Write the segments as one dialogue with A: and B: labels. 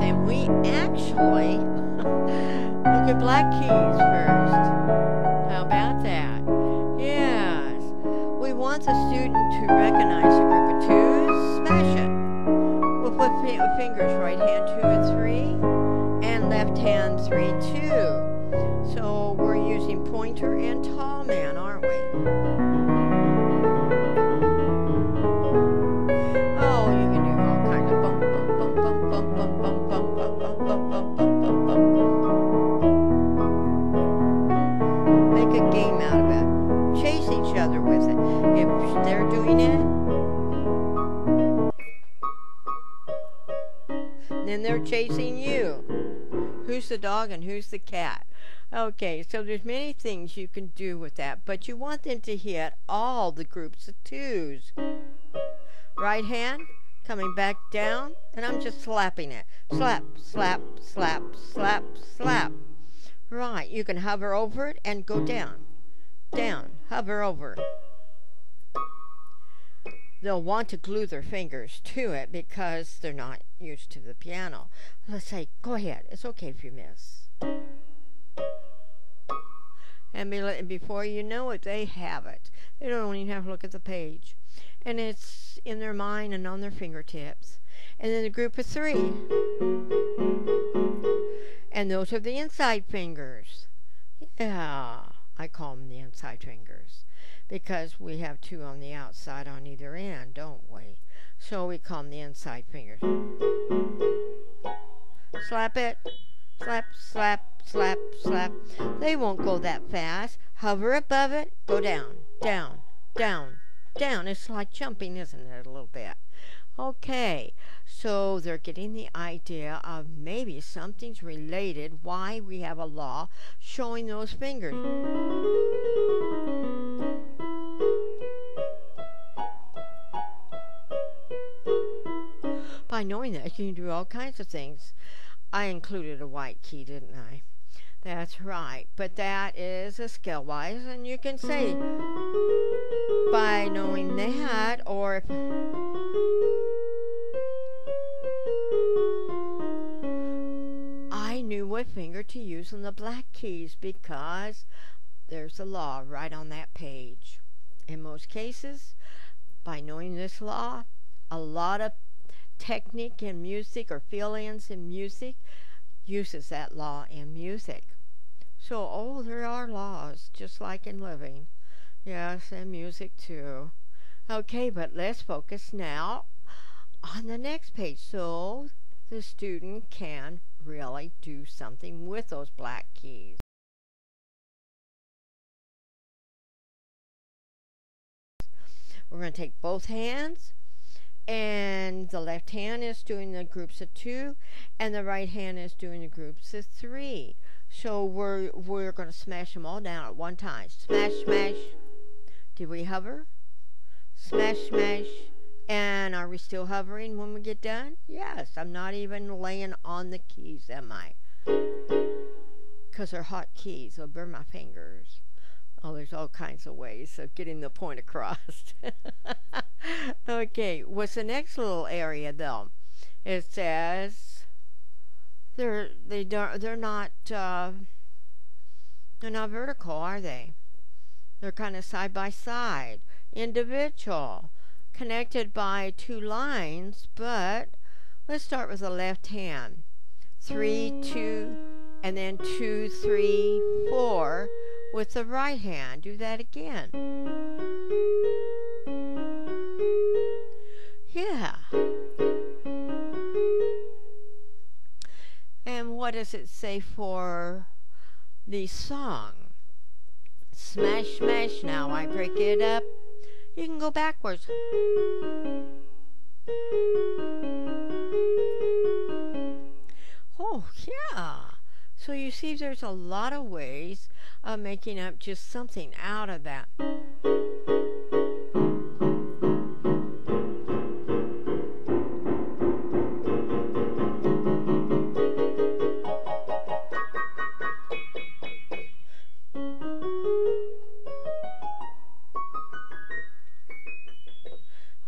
A: and we actually look at black keys first. How about that? Yes. We want the student to recognize a group of twos. Smash it. We'll put fingers right hand 2 and 3 and left hand 3, 2. So we're using pointer and tall man, aren't we? Oh, you can do all kinds of bump, bump, bump, bump, bump, bump, bump, bump, bump, bump, bump, bump, bump, bump, bump. Make a game out of it. Chase each other with it. If they're doing it, then they're chasing you. Who's the dog and who's the cat? Okay, so there's many things you can do with that, but you want them to hit all the groups of twos. Right hand coming back down, and I'm just slapping it. Slap, slap, slap, slap, slap. Right, you can hover over it and go down. Down, hover over. They'll want to glue their fingers to it because they're not used to the piano. Let's say, go ahead. It's okay if you miss. And before you know it, they have it. They don't even have to look at the page. And it's in their mind and on their fingertips. And then the group of 3. And those are the inside fingers. Yeah, I call them the inside fingers. Because we have 2 on the outside on either end, don't we? So we call them the inside fingers. Slap it. Slap, slap, slap, slap. They won't go that fast. Hover above it. Go down, down, down, down. It's like jumping, isn't it, a little bit? Okay, so they're getting the idea of maybe something's related, why we have a law showing those fingers. By knowing that, you can do all kinds of things. I included a white key, didn't I? That's right, but that is a scale-wise, and you can say by knowing that, or if I knew what finger to use on the black keys because there's a law right on that page. In most cases, by knowing this law, a lot of technique in music or fill-ins in music uses that law in music. So, there are laws, just like in living. Yes, and music too. Okay, but let's focus now on the next page so the student can really do something with those black keys. We're going to take both hands, and the left hand is doing the groups of 2, and the right hand is doing the groups of 3. So we're going to smash them all down at one time. Smash, smash. Did we hover? Smash, smash. And are we still hovering when we get done? Yes, I'm not even laying on the keys, am I? Because they're hot keys. They'll burn my fingers. Oh, there's all kinds of ways of getting the point across. Okay, what's the next little area though? It says they're not vertical, are they? They're kind of side by side, individual, connected by 2 lines. But let's start with the left hand. 3, 2, and then 2, 3, 4. With the right hand, do that again. Yeah. And what does it say for the song? Smash, smash, now I break it up. You can go backwards. Oh, yeah. So you see there's a lot of ways of making up just something out of that.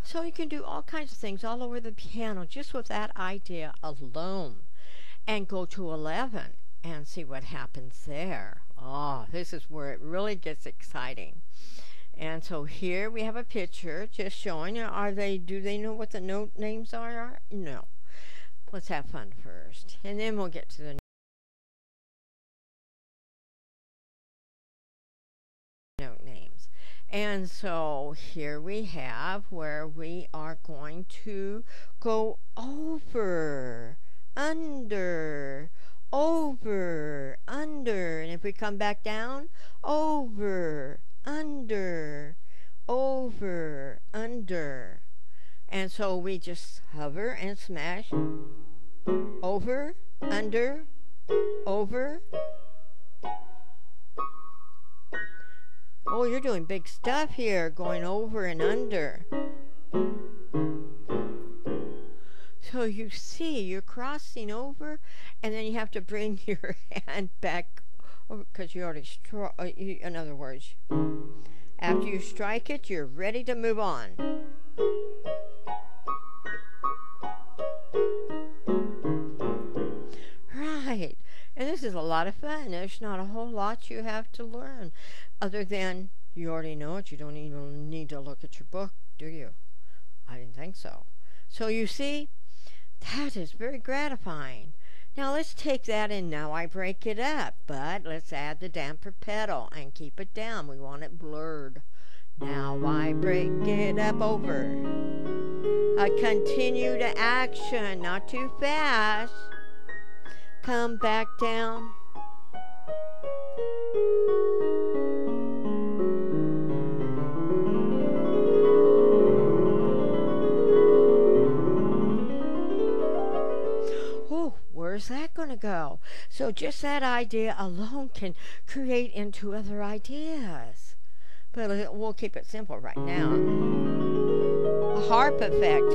A: So you can do all kinds of things all over the piano just with that idea alone. and go to 11 and see what happens there. Oh, this is where it really gets exciting. And so here we have a picture just showing, do they know what the note names are? No. Let's have fun first, and then we'll get to the note names. And so here we have where we are going to go over, under, over, under. And if we come back down, over, under, over, under. And so we just hover and smash over, under, over. Oh, you're doing big stuff here, going over and under. So you see, you're crossing over, and then you have to bring your hand back, because you already struck. In other words, after you strike it, you're ready to move on. Right. And this is a lot of fun. There's not a whole lot you have to learn, other than you already know it. You don't even need to look at your book, do you? I didn't think so. So you see, that is very gratifying. Now let's take that, and now I break it up, but let's add the damper pedal and keep it down. We want it blurred. Now I break it up over. I continue to action, not too fast. Come back down. Oh, where's that going to go? So just that idea alone can create into other ideas. But we'll keep it simple right now. A harp effect.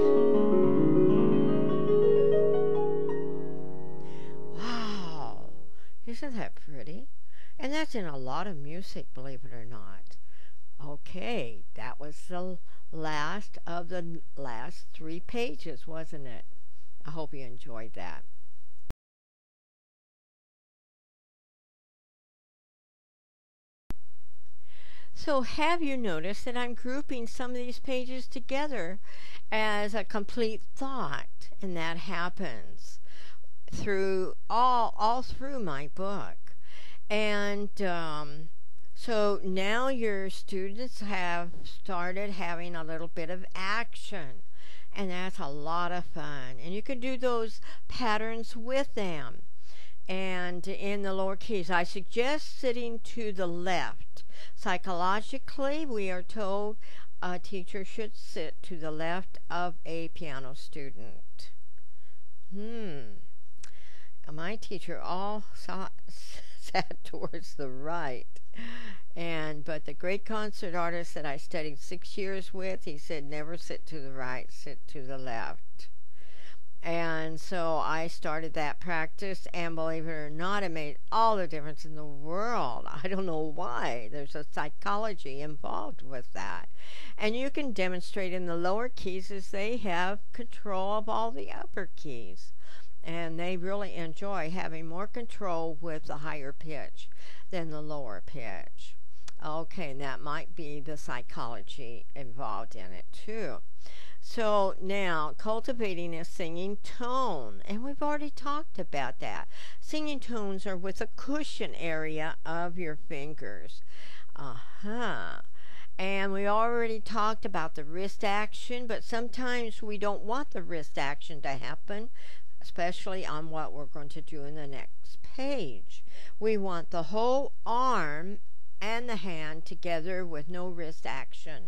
A: Wow, isn't that pretty? And that's in a lot of music, believe it or not. Okay, that was the last of the last 3 pages, wasn't it? I hope you enjoyed that. So have you noticed that I'm grouping some of these pages together as a complete thought? And that happens through all through my book. And so now your students have started having a little bit of action. And that's a lot of fun. And you can do those patterns with them. And in the lower keys, I suggest sitting to the left. Psychologically, we are told a teacher should sit to the left of a piano student. My teacher all sat towards the right. But the great concert artist that I studied 6 years with, he said, never sit to the right, sit to the left. And so I started that practice, and believe it or not, it made all the difference in the world. I don't know why. There's a psychology involved with that. And you can demonstrate in the lower keys as they have control of all the upper keys. And they really enjoy having more control with the higher pitch than the lower pitch. Okay, and that might be the psychology involved in it too. So now, cultivating a singing tone, and we've already talked about that. Singing tones are with the cushion area of your fingers. And we already talked about the wrist action, but sometimes we don't want the wrist action to happen, especially on what we're going to do in the next page. We want the whole arm and the hand together with no wrist action.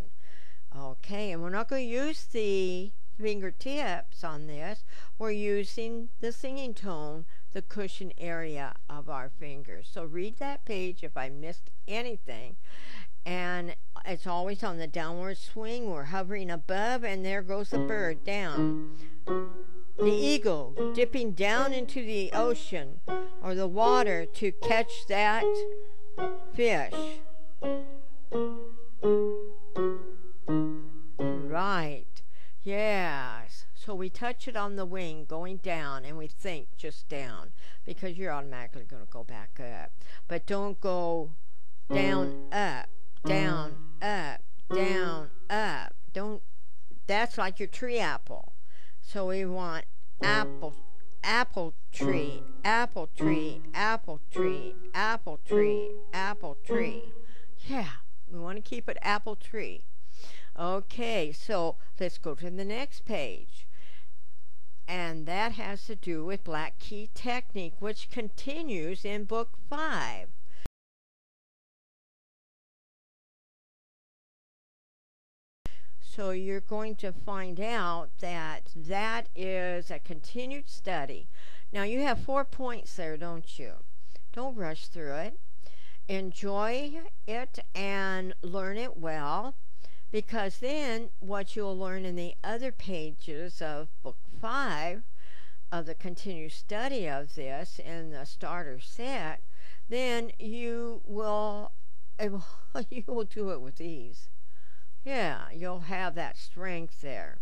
A: Okay, and we're not going to use the fingertips on this. We're using the singing tone, the cushion area of our fingers. So read that page if I missed anything. And it's always on the downward swing. We're hovering above, and there goes the bird down. The eagle dipping down into the ocean or the water to catch that fish. Right. Yes. So we touch it on the wing going down, and we think just down, because you're automatically going to go back up. But don't go down, up, down, up, down, up. Don't. That's like your tree apple. So we want apple, apple tree, apple tree, apple tree, apple tree, apple tree. Yeah, we want to keep it apple tree. Okay, so let's go to the next page. And that has to do with black key technique, which continues in book 5. So you're going to find out that that is a continued study. Now you have 4 points there, don't you? Don't rush through it. Enjoy it and learn it well, because then what you'll learn in the other pages of book 5 of the continued study of this in the starter set, then you will do it with ease. Yeah, you'll have that strength there,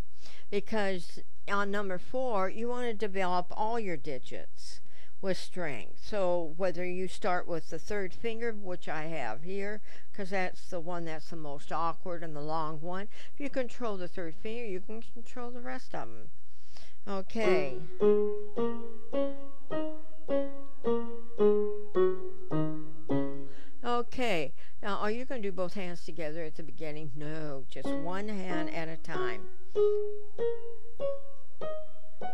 A: because on number 4 you want to develop all your digits with strength. So whether you start with the 3rd finger, which I have here, because that's the one that's the most awkward and the long one. If you control the 3rd finger, you can control the rest of them. Okay. Okay, now are you going to do both hands together at the beginning? No, just one hand at a time.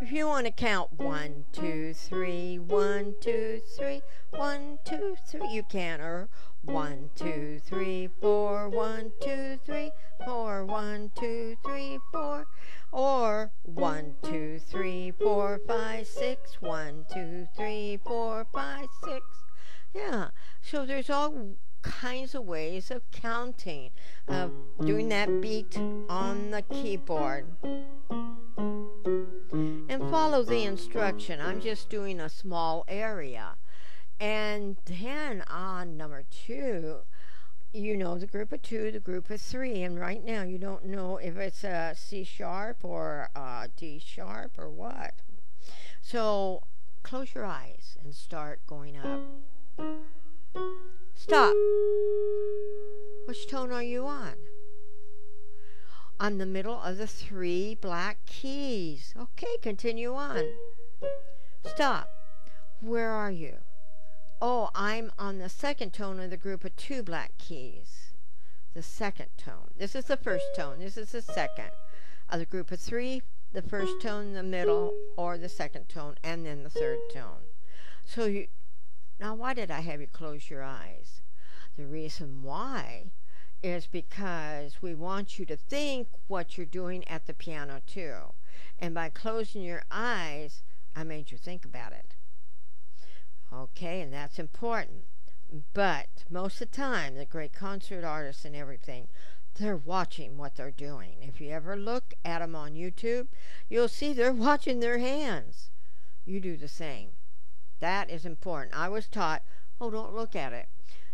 A: If you want to count 1, 2, 3, 1, 2, 3, 1, 2, 3, you can, or 1, 2, 3, 4, 1, 2, 3, 4, 1, 2, 3, 4, or 1, 2, 3, 4, 5, 6, 1, 2, 3, 4, 5, 6. Yeah, so there's all kinds of ways of counting, of doing that beat on the keyboard. And follow the instruction. I'm just doing a small area. And then on number 2, you know the group of 2, the group of 3, and right now you don't know if it's a C sharp or a D sharp or what. So close your eyes and start going up. Stop. Which tone are you on? On the middle of the 3 black keys. Okay, continue on. Stop. Where are you? Oh, I'm on the 2nd tone of the group of 2 black keys. The 2nd tone. This is the 1st tone. This is the 2nd. Of the group of 3, the 1st tone, the middle, or the 2nd tone, and then the 3rd tone. So now why did I have you close your eyes? The reason why is because we want you to think what you're doing at the piano too. And by closing your eyes, I made you think about it. Okay, and that's important. But most of the time, the great concert artists and everything, they're watching what they're doing. If you ever look at them on YouTube, you'll see they're watching their hands. You do the same. That is important. I was taught, oh, don't look at it.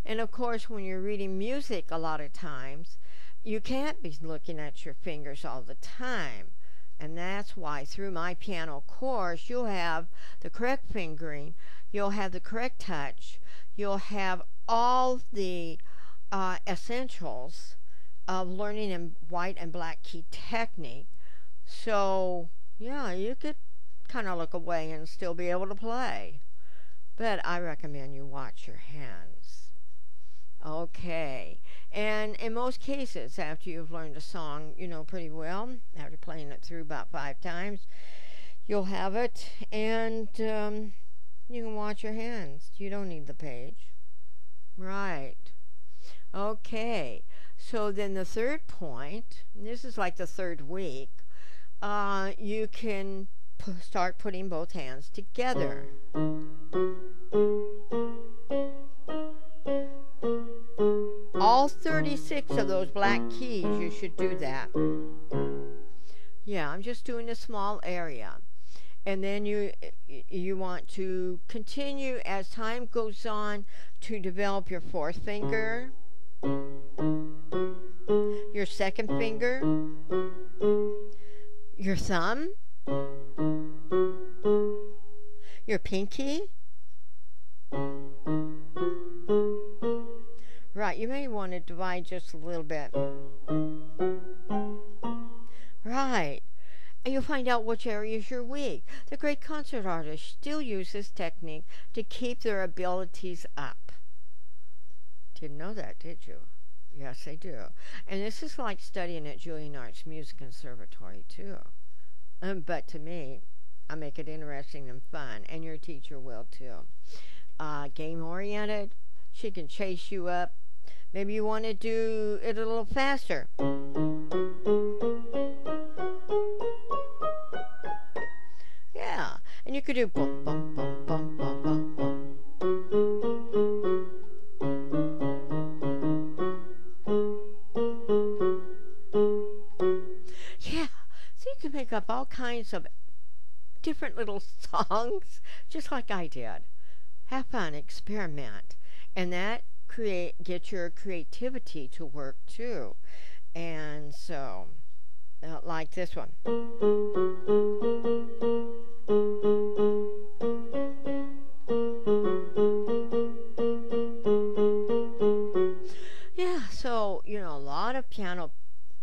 A: And of course, when you're reading music a lot of times, you can't be looking at your fingers all the time. And that's why through my piano course, you'll have the correct fingering, you'll have the correct touch, you'll have all the essentials of learning in white and black key technique. So, yeah, you could kind of look away and still be able to play. But I recommend you watch your hands. Okay, and in most cases, after you've learned a song, pretty well, after playing it through about 5 times, you'll have it, and you can watch your hands. You don't need the page. Right. Okay, so then the 3rd point, this is like the 3rd week, you can start putting both hands together. All 36 of those black keys, you should do that. Yeah, I'm just doing a small area. And then you want to continue as time goes on to develop your 4th finger, your 2nd finger, your thumb, Your pinky? Right, you may want to divide just a little bit. Right. And you'll find out which areas you're weak. The great concert artists still use this technique to keep their abilities up. Didn't know that, did you? Yes, they do. And this is like studying at Julliards Music Conservatory, too. But to me, I make it interesting and fun, and your teacher will, too. Game-oriented, she can chase you up. Maybe you want to do it a little faster. Yeah, and you could do bum, bum, bum, bum, bum, bum, bum. Yeah, so you can make up all kinds of different little songs, just like I did. Have fun, experiment, and that get your creativity to work too. And so, like this one. Yeah, so a lot of piano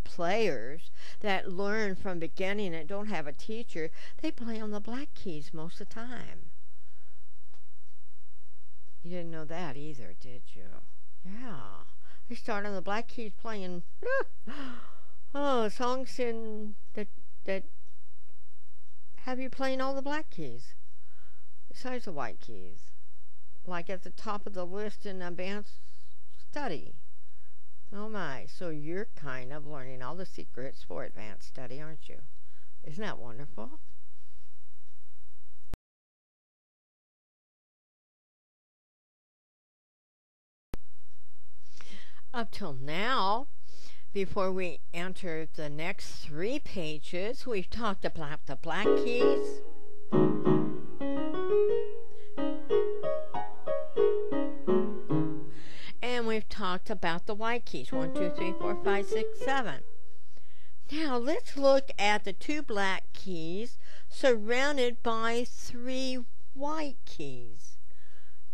A: players that learn from beginning and don't have a teacher, they play on the black keys most of the time. You didn't know that either, did you? Yeah. They start on the black keys playing songs that have you playing all the black keys besides the white keys. Like at the top of the list in advanced study. Oh my, so you're kind of learning all the secrets for advanced study, aren't you? Isn't that wonderful? Up till now, before we enter the next 3 pages, we've talked about the black keys. And we've talked about the white keys. 1, 2, 3, 4, 5, 6, 7. Now let's look at the 2 black keys surrounded by 3 white keys.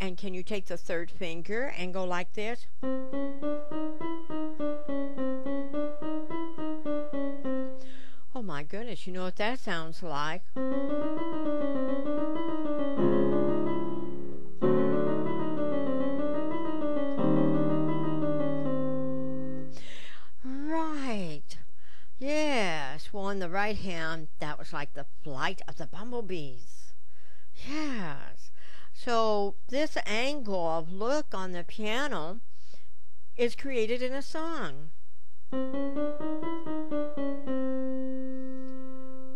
A: And can you take the 3rd finger and go like this? Oh my goodness, you know what that sounds like? Right. Yes. Well, in the right hand, that was like the flight of the bumblebees. Yes. So this angle of look on the piano is created in a song.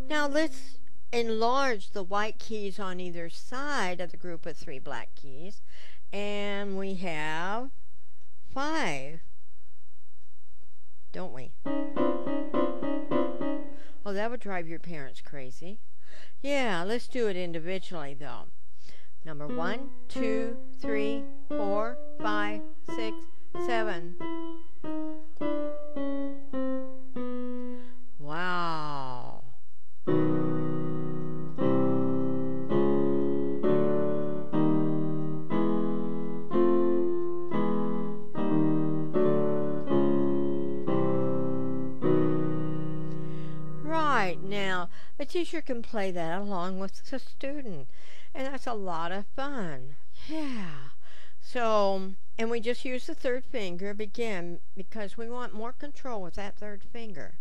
A: Now let's enlarge the white keys on either side of the group of 3 black keys, and we have 5, don't we? Oh, that would drive your parents crazy. Yeah, let's do it individually though. Number 1, 2, 3, 4, 5, 6, 7. Wow. Right, now the teacher can play that along with the student. And that's a lot of fun. Yeah. So, and we just use the 3rd finger again because we want more control with that 3rd finger.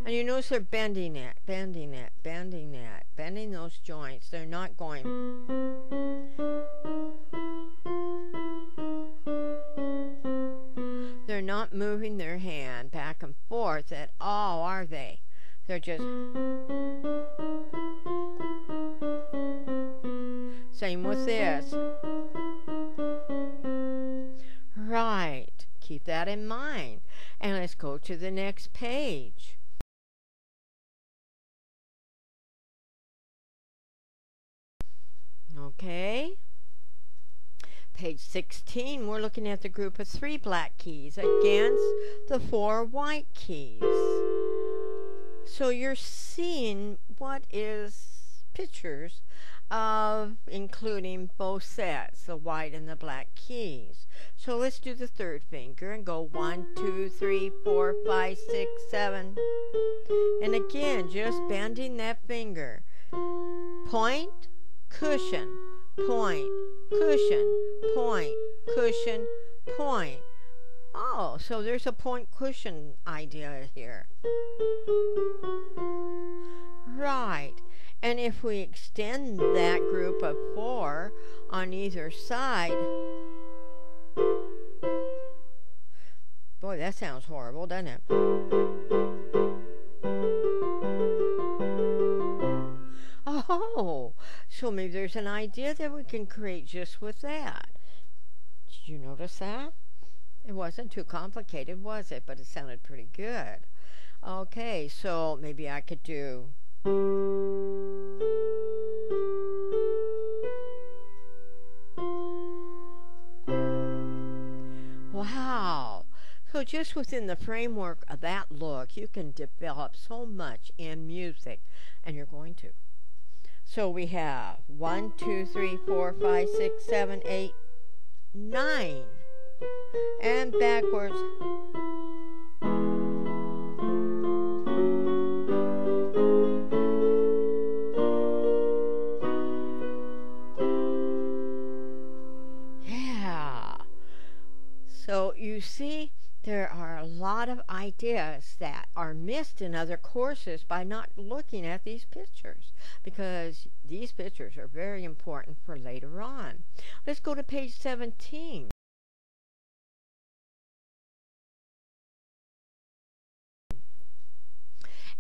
A: And you notice they're bending it, bending it, bending it, bending those joints. They're not going. They're not moving their hand back and forth at all, are they? They're just. Same with this. Right. Keep that in mind. And let's go to the next page. Okay. Page 16, we're looking at the group of 3 black keys against the 4 white keys. So you're seeing what is pictures of including both sets, the white and the black keys. So let's do the third finger and go 1, 2, 3, 4, 5, 6, 7. And again, just bending that finger. Point, cushion, point, cushion, point, cushion, point. Oh, so there's a point cushion idea here. Right. And if we extend that group of 4 on either side, boy, that sounds horrible, doesn't it? Oh, so maybe there's an idea that we can create just with that. Did you notice that? It wasn't too complicated, was it? But it sounded pretty good. Okay, so maybe I could do... Wow! So just within the framework of that look, you can develop so much in music, and you're going to. So we have 1, 2, 3, 4, 5, 6, 7, 8, 9. And backwards. Yeah. So you see, there are a lot of ideas that are missed in other courses by not looking at these pictures, because these pictures are very important for later on. Let's go to page 17.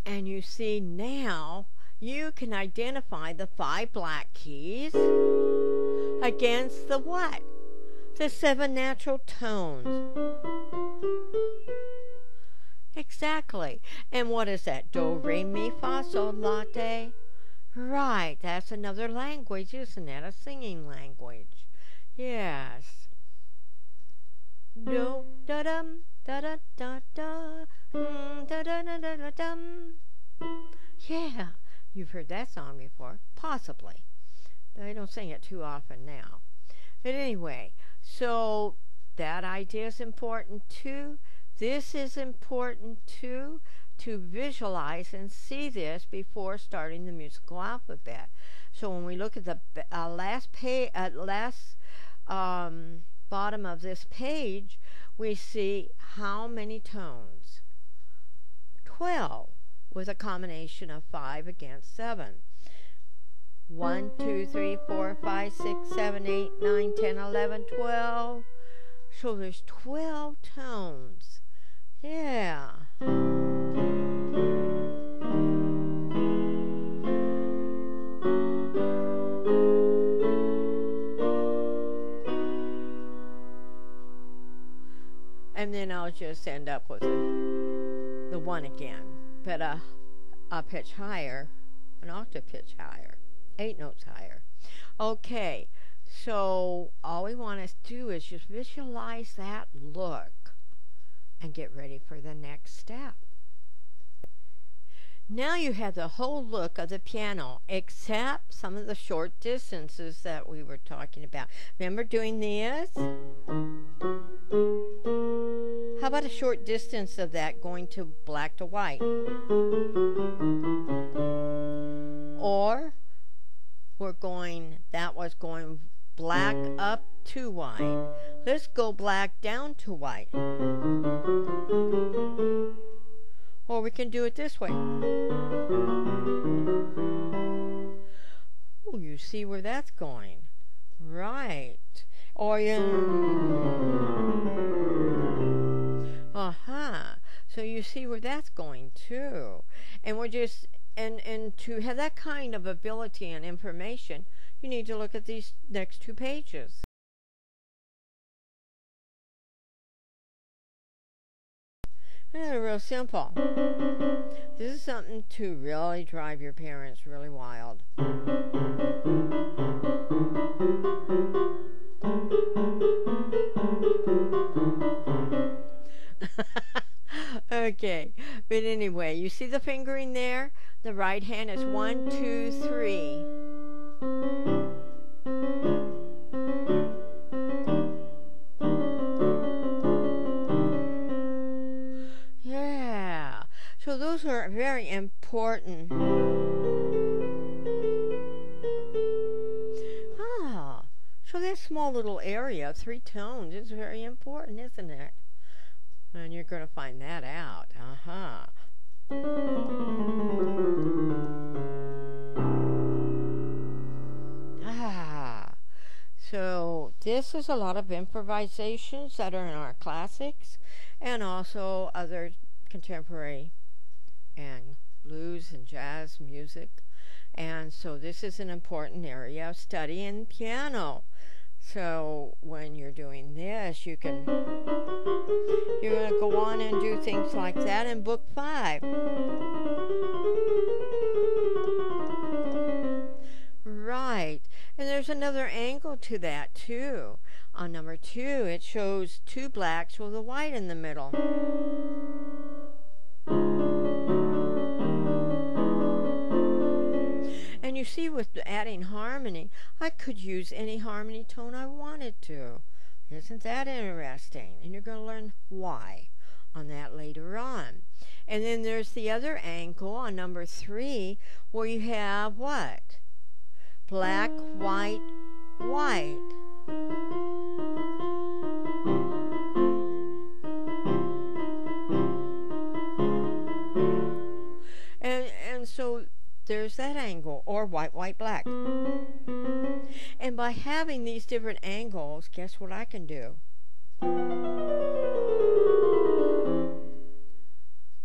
A: And you see now you can identify the 5 black keys against the what? The 7 natural tones. Exactly. And what is that? Do, re, mi, fa, sol, la, te? Right, that's another language, isn't it? A singing language. Yes. Do, da, dum, da, da, da, da. Da, da, da, da, da, dum. Yeah, you've heard that song before, possibly. They don't sing it too often now. But anyway, so that idea is important too. This is important too, to visualize and see this before starting the musical alphabet. So when we look at the bottom of this page, we see how many tones. 12, with a combination of 5 against 7. 1, 2, 3, 4, 5, 6, 7, 8, 9, 10, 11, 12. So there's 12 tones. Yeah. And then I'll just end up with the 1 again, but a pitch higher, an octave pitch higher, 8 notes higher. Okay, so all we want to do is just visualize that look and get ready for the next step. Now you have the whole look of the piano, except some of the short distances that we were talking about. Remember doing this? How about a short distance of that going to black to white? Or that was going black up to white. Let's go black down to white. Or we can do it this way. Oh, you see where that's going. Right. Or so you see where that's going too. And we're just and to have that kind of ability and information, you need to look at these next 2 pages. They're real simple. This is something to really drive your parents really wild. Okay, but anyway, you see the fingering there? The right hand is 1, 2, 3. Yeah, so those are very important. Ah, so that small little area, 3 tones, is very important, isn't it? And you're going to find that out. Uh-huh. Ah, so this is a lot of improvisations that are in our classics and also other contemporary and blues and jazz music. And so this is an important area of study in piano. So when you're doing this, you're going to go on and do things like that in book 5. Right. And there's another angle to that too. On number 2, it shows 2 blacks with a white in the middle. And you see, with adding harmony, I could use any harmony tone I wanted to. Isn't that interesting? And you're going to learn why on that later on. And then there's the other angle on number 3 where you have what? Black, white, white. And so there's that angle, or white, white, black. And by having these different angles, guess what I can do?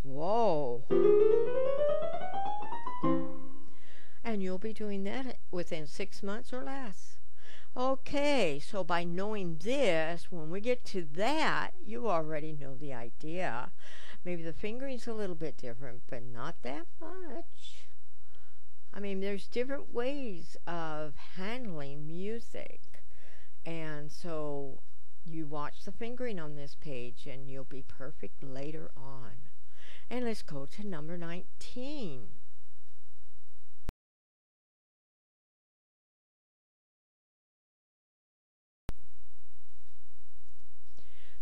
A: Whoa. And you'll be doing that within 6 months or less. Okay, so by knowing this, when we get to that, you already know the idea. Maybe the fingering's a little bit different, but not that much. I mean, there's different ways of handling music. And so you watch the fingering on this page and you'll be perfect later on. And let's go to number 19.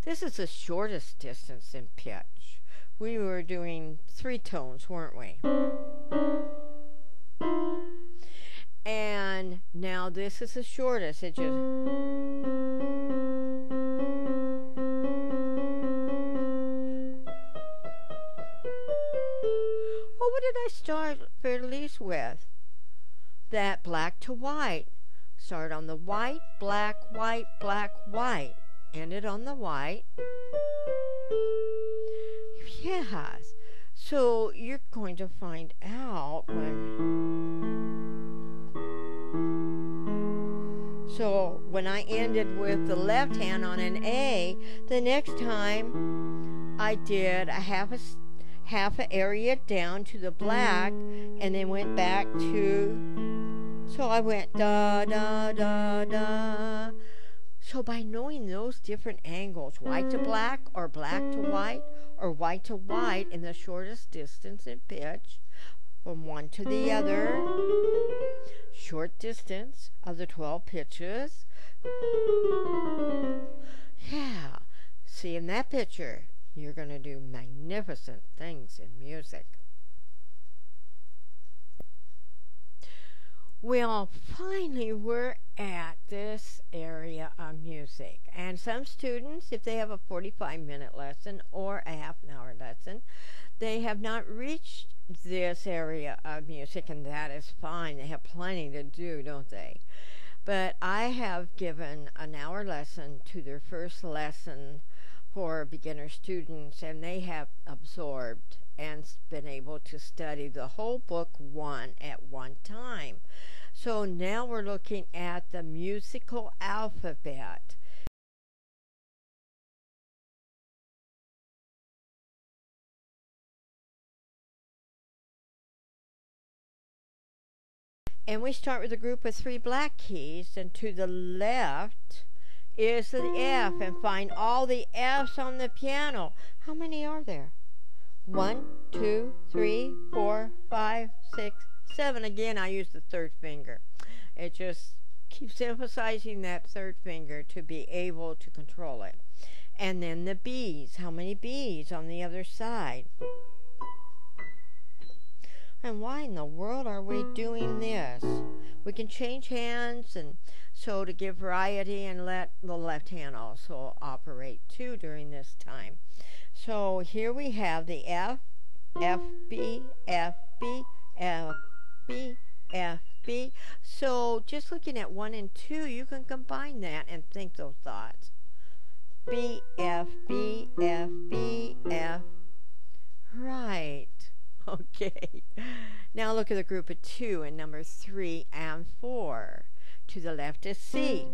A: This is the shortest distance in pitch. We were doing 3 tones, weren't we? And now this is the shortest. It just... Oh, what did I start Feliz with? That black to white. Start on the white, black, white, black, white. Ended on the white. Yes. So you're going to find out when I ended with the left hand on an A, the next time I did a half an area down to the black and then went back to, so I went da da da da. So by knowing those different angles, white to black or black to white or white to white in the shortest distance in pitch from one to the other, short distance of the 12 pitches. Yeah, see in that picture, you're going to do magnificent things in music. Well, finally we're at this area of music. And some students, if they have a 45-minute lesson or a half an hour lesson, they have not reached this area of music, and that is fine. They have plenty to do, don't they? But I have given an hour lesson to their first lesson for beginner students, and they have absorbed and been able to study the whole book one at one time. So now we're looking at the musical alphabet. And we start with a group of 3 black keys, and to the left is the F, and find all the F's on the piano. How many are there? 1, 2, 3, 4, 5, 6, 7. Again, I use the third finger. It just keeps emphasizing that third finger to be able to control it. And then the B's. How many B's on the other side? And why in the world are we doing this? We can change hands, and so to give variety and let the left hand also operate too during this time. So here we have the F, F, B, F, B, F, B, F, B. So just looking at 1 and 2, you can combine that and think those thoughts. B, F, B, F, B, F. Right. Okay. Now look at the group of 2 in number 3 and 4. To the left is C.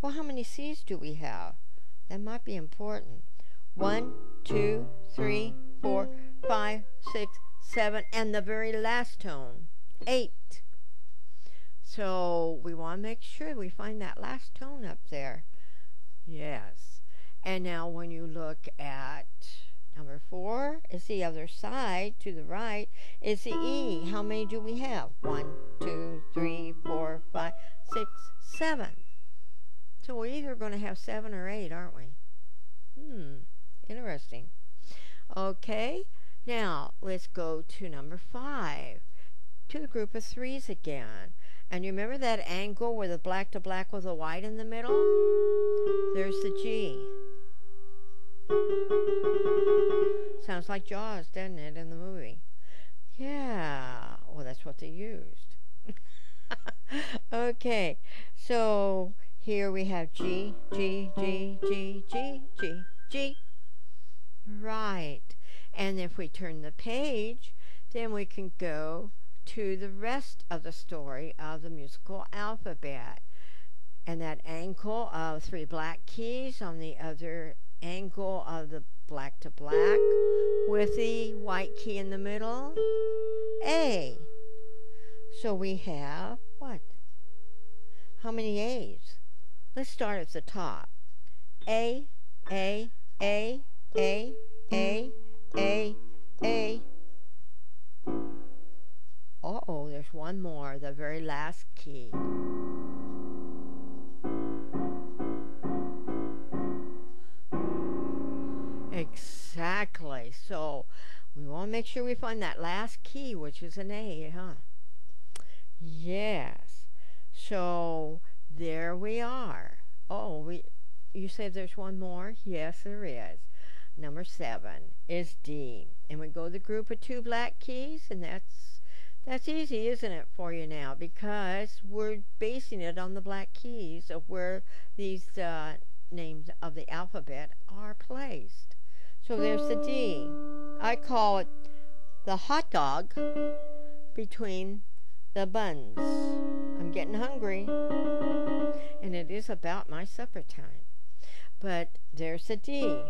A: Well, how many C's do we have? That might be important. 1, 2, 3, 4, 5, 6, 7, and the very last tone, 8. So we want to make sure we find that last tone up there. Yes. And now when you look at number 4, is the other side to the right, is the E. How many do we have? 1, 2, 3, 4, 5, 6, 7. So we're either going to have 7 or 8, aren't we? Interesting. Okay, now let's go to number 5, to the group of 3's again. And you remember that angle where the black to black with the white in the middle? There's the G. Sounds like Jaws, doesn't it, in the movie? Yeah, well, that's what they used. Okay, so here we have G, G, G, G, G, G, G. Right. And if we turn the page, then we can go to the rest of the story of the musical alphabet. And that angle of 3 black keys on the other angle of the black to black with the white key in the middle, A. So we have what? How many A's? Let's start at the top. A, A, A, A, A, A, A. Uh-oh, there's one more, the very last key. Exactly. So we want to make sure we find that last key, which is an A, huh? Yes. So there we are. Oh, you say there's one more? Yes, there is. Number 7 is D. And we go to the group of 2 black keys, and that's easy, isn't it, for you now? Because we're basing it on the black keys of where these names of the alphabet are placed. So there's the D. I call it the hot dog between the buns. I'm getting hungry, and it is about my supper time. But there's the D.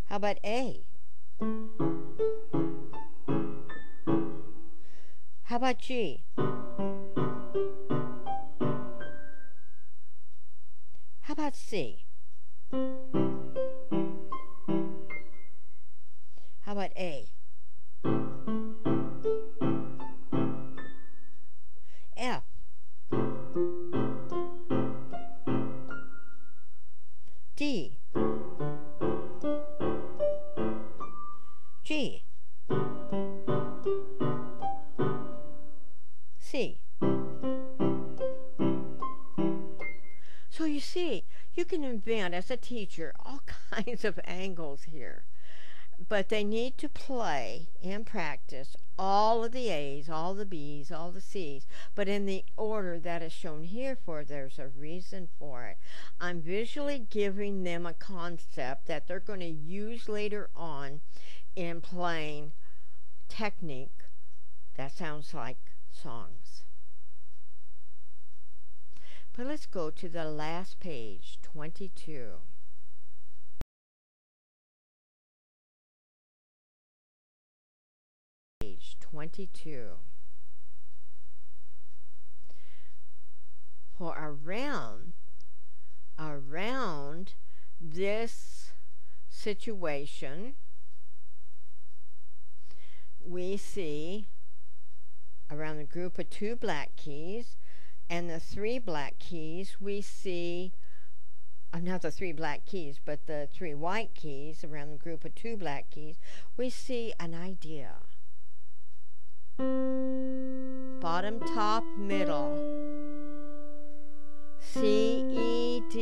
A: How about A? How about G? How about C? How about A? F? D? G? C? So you see, you can invent as a teacher all kinds of angles here. But they need to play and practice all of the A's, all the B's, all the C's, but in the order that is shown here for. There's a reason for it. I'm visually giving them a concept that they're going to use later on in playing technique that sounds like songs. But let's go to the last page, 22. Page 22. So around this situation, we see around the group of 2 black keys and the 3 black keys, we see not the 3 black keys, but the 3 white keys around the group of 2 black keys, we see an idea. Bottom, top, middle. C, E, D.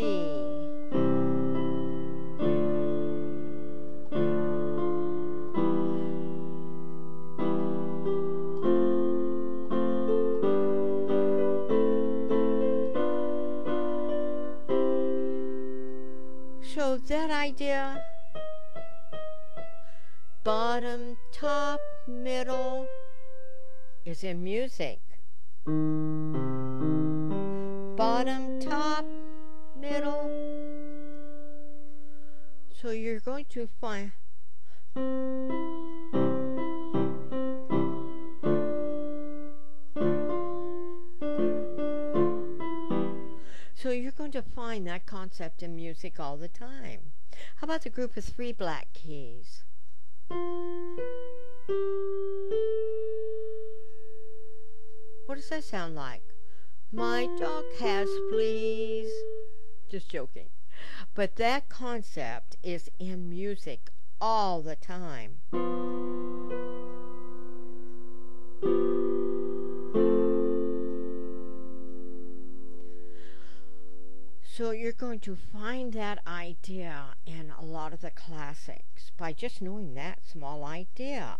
A: So that idea, bottom, top, middle, is in music. Bottom, top, middle. So you're going to find that concept in music all the time. How about the group of 3 black keys? What does that sound like? My dog has fleas. Just joking. But that concept is in music all the time. So you're going to find that idea in a lot of the classics by just knowing that small idea.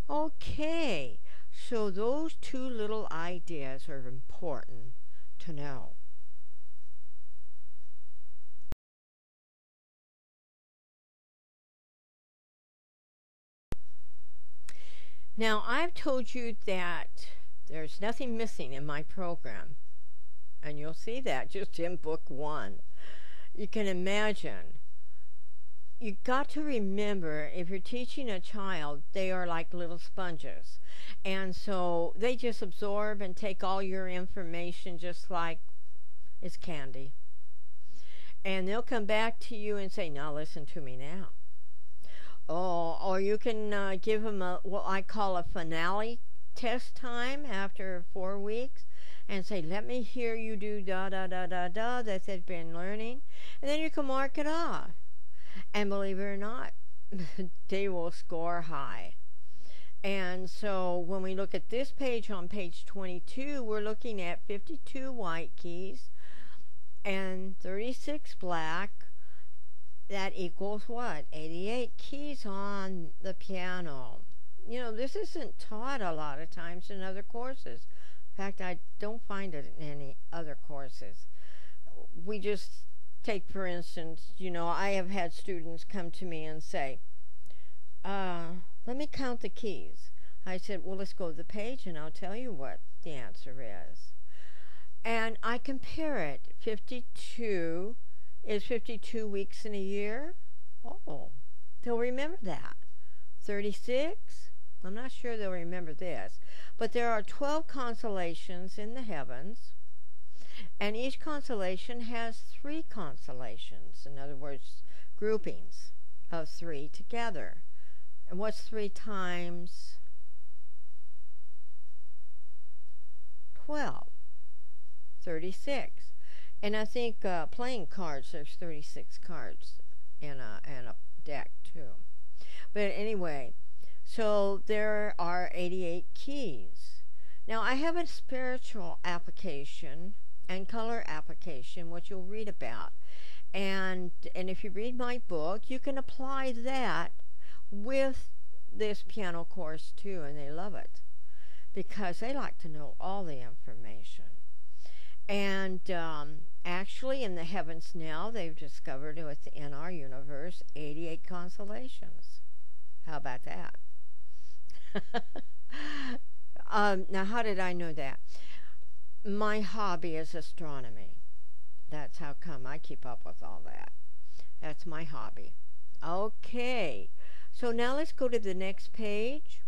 A: Okay, so those 2 little ideas are important to know. Now, I've told you that there's nothing missing in my program, and you'll see that just in book 1. You can imagine. You got to remember, if you're teaching a child, they are like little sponges. And so they just absorb and take all your information just like it's candy. And they'll come back to you and say, now listen to me now. Oh, or you can give them what I call a finale test time after 4 weeks and say, let me hear you do da da da da da that they've been learning. And then you can mark it off. And believe it or not, they will score high. And so when we look at this page on page 22, we're looking at 52 white keys and 36 black. That equals what? 88 keys on the piano. You know, this isn't taught a lot of times in other courses. In fact, I don't find it in any other courses. We just take, for instance, you know, I have had students come to me and say, let me count the keys. I said, well, let's go to the page and I'll tell you what the answer is. And I compare it. 52 is 52 weeks in a year. Oh, they'll remember that. 36, I'm not sure they'll remember this, but there are 12 constellations in the heavens, and each constellation has 3 constellations. In other words, groupings of 3 together. And what's 3 times 12? 36. And I think playing cards, there's 36 cards in a deck too. But anyway, so there are 88 keys. Now I have a spiritual application and color application, which you'll read about. And if you read my book, you can apply that with this piano course too, and they love it because they like to know all the information. And actually in the heavens now, they've discovered within our universe 88 constellations. How about that? Now, how did I know that? My hobby is astronomy. That's how come I keep up with all that. That's my hobby. Okay, So now let's go to the next page.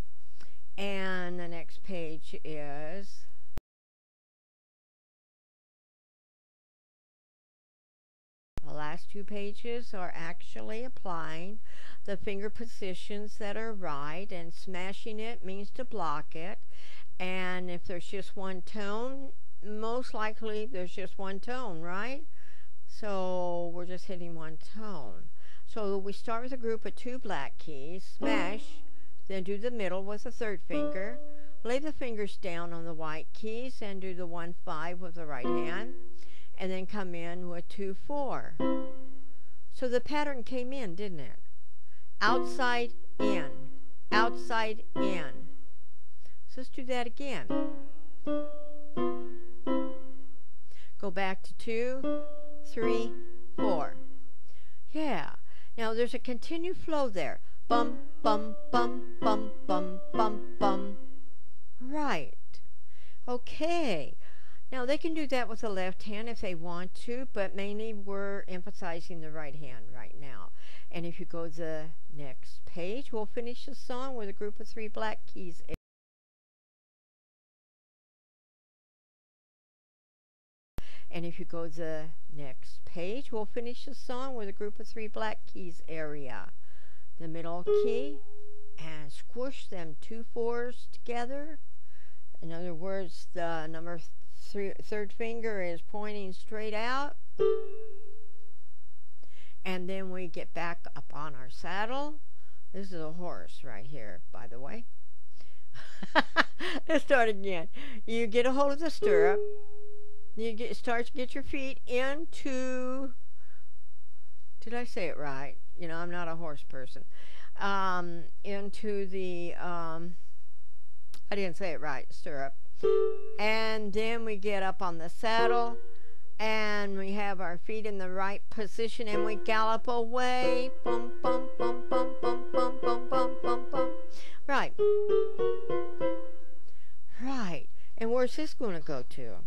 A: And the next page is the last two pages are actually applying the finger positions that are right, and smashing it means to block it. And if there's just one tone, most likely there's just one tone, right? So we're just hitting one tone. So we start with a group of 2 black keys, smash, then do the middle with the 3rd finger, lay the fingers down on the white keys and do the 1-5 with the right hand, and then come in with 2-4. So the pattern came in, didn't it? Outside, in, outside, in. So let's do that again. Go back to 2, 3, 4. Yeah. Now there's a continued flow there. Bum, bum, bum, bum, bum, bum, bum. Right. Okay. Now they can do that with the left hand if they want to, but mainly we're emphasizing the right hand right now. And if you go to the next page, we'll finish the song with a group of 3 black keys. And if you go to the next page, we'll finish the song with a group of 3 black keys area. The middle key, and squish them 2 4s together. In other words, the number 3rd finger is pointing straight out. And then we get back up on our saddle. This is a horse right here, by the way. Let's start again. You get a hold of the stirrup. You start to get your feet into, did I say it right? You know, I'm not a horse person. Into the, I didn't say it right, stirrup. And then we get up on the saddle, and we have our feet in the right position, and we gallop away. Bum, bum, bum, bum, bum, bum, bum, bum, bum, bum. Right. Right. And where's this going to go to?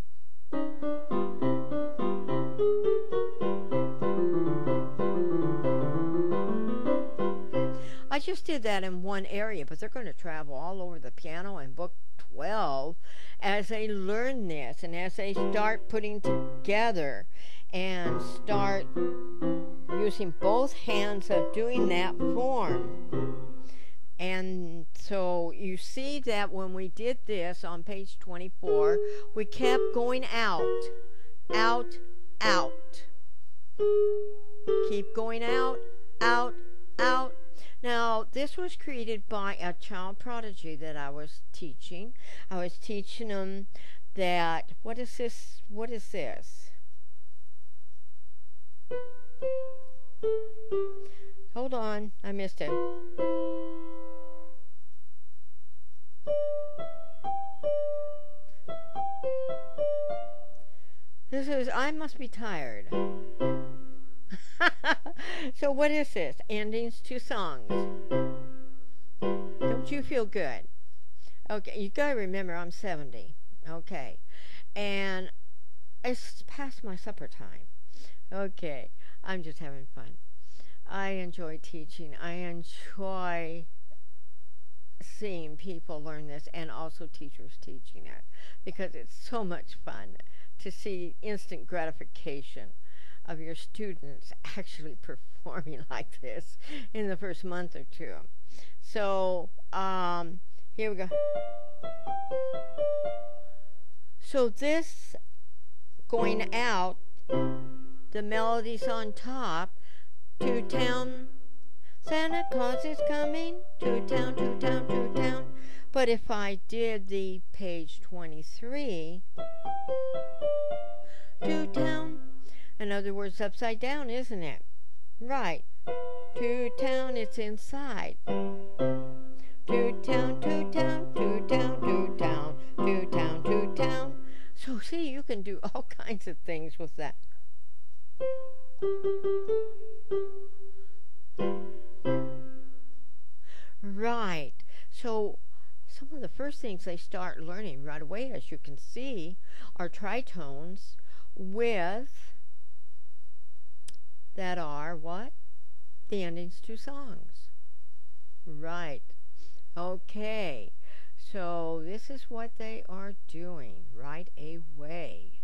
A: I just did that in one area, but they're going to travel all over the piano in book 12 as they learn this, and as they start putting together and start using both hands of doing that form. And so you see that when we did this on page 24, we kept going out, out, out. Keep going out, out, out. Now, this was created by a child prodigy that I was teaching. I was teaching them that, what is this? What is this? Hold on, I missed it. This is, I must be tired. So what is this? Endings to songs. Don't you feel good? Okay, you gotta remember I'm 70. Okay. And it's past my supper time. Okay. I'm just having fun. I enjoy teaching. I enjoy seeing people learn this, and also teachers teaching it, because it's so much fun to see instant gratification of your students actually performing like this in the first month or two. So here we go. So this going out, the melody's on top. To town, Santa Claus is coming. To town, to town, to town. But if I did the page 23, to town, in other words, upside down, isn't it? Right. To town, it's inside. To town, to town, to town, to town, to town, to town. So see, you can do all kinds of things with that. Right. So some of the first things they start learning right away, as you can see, are tritones with that are what? The endings to songs. Right. Okay. So this is what they are doing right away.